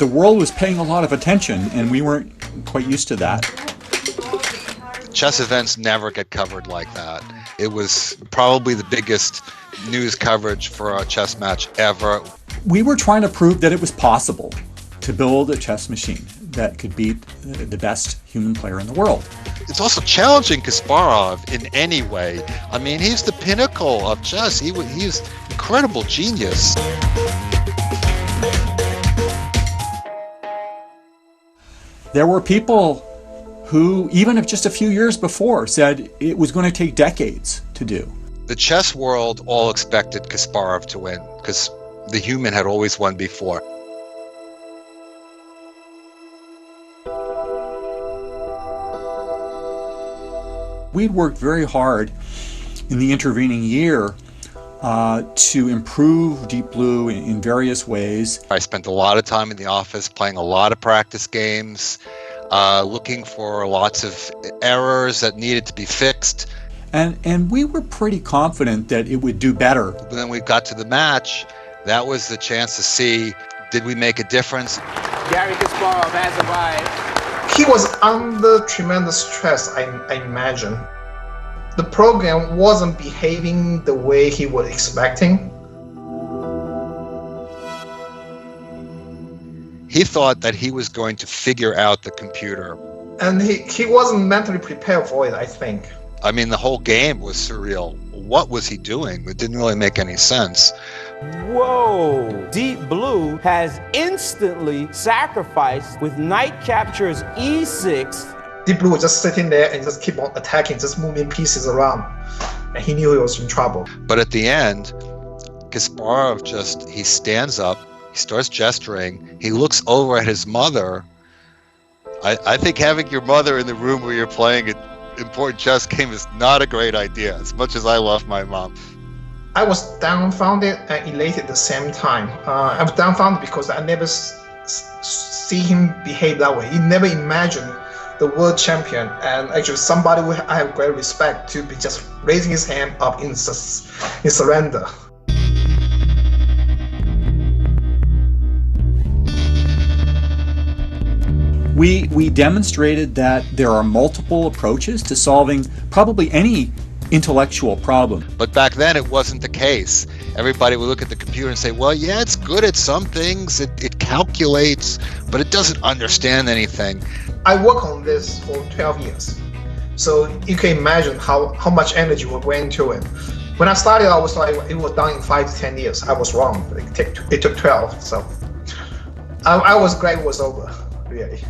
the world was paying a lot of attention, and we weren't quite used to that. Chess events never get covered like that. It was probably the biggest news coverage for a chess match ever. We were trying to prove that it was possible to build a chess machine that could beat the best human player in the world. It's also challenging Kasparov in any way. I mean, he's the pinnacle of chess. He's incredible genius. There were people who, even if just a few years before, said it was going to take decades to do. The chess world all expected Kasparov to win because the human had always won before. We'd worked very hard in the intervening year to improve Deep Blue in various ways. I spent a lot of time in the office playing a lot of practice games, looking for lots of errors that needed to be fixed. And we were pretty confident that it would do better. But then we got to the match. That was the chance to see, did we make a difference? Garry Kasparov has arrived. He was under tremendous stress, I imagine. The program wasn't behaving the way he was expecting. He thought that he was going to figure out the computer. And he wasn't mentally prepared for it, I think. I mean, the whole game was surreal. What was he doing? It didn't really make any sense. Whoa! Deep Blue has instantly sacrificed with knight captures e6. Deep Blue was just sitting there and just keep on attacking, just moving pieces around. And he knew he was in trouble. But at the end, Kasparov he stands up, he starts gesturing, he looks over at his mother. I think having your mother in the room where you're playing an important chess game is not a great idea, as much as I love my mom. I was dumbfounded and elated at the same time. I was dumbfounded because I never see him behave that way. He never imagined the world champion and actually somebody I have great respect to be just raising his hand up in surrender. We demonstrated that there are multiple approaches to solving probably any intellectual problem. But back then it wasn't the case. Everybody would look at the computer and say, well, yeah, it's good at some things, it calculates, but it doesn't understand anything. I worked on this for 12 years. So you can imagine how much energy went into it. When I started, I was like, it was done in 5 to 10 years. I was wrong. It took 12. So I was glad it was over, really.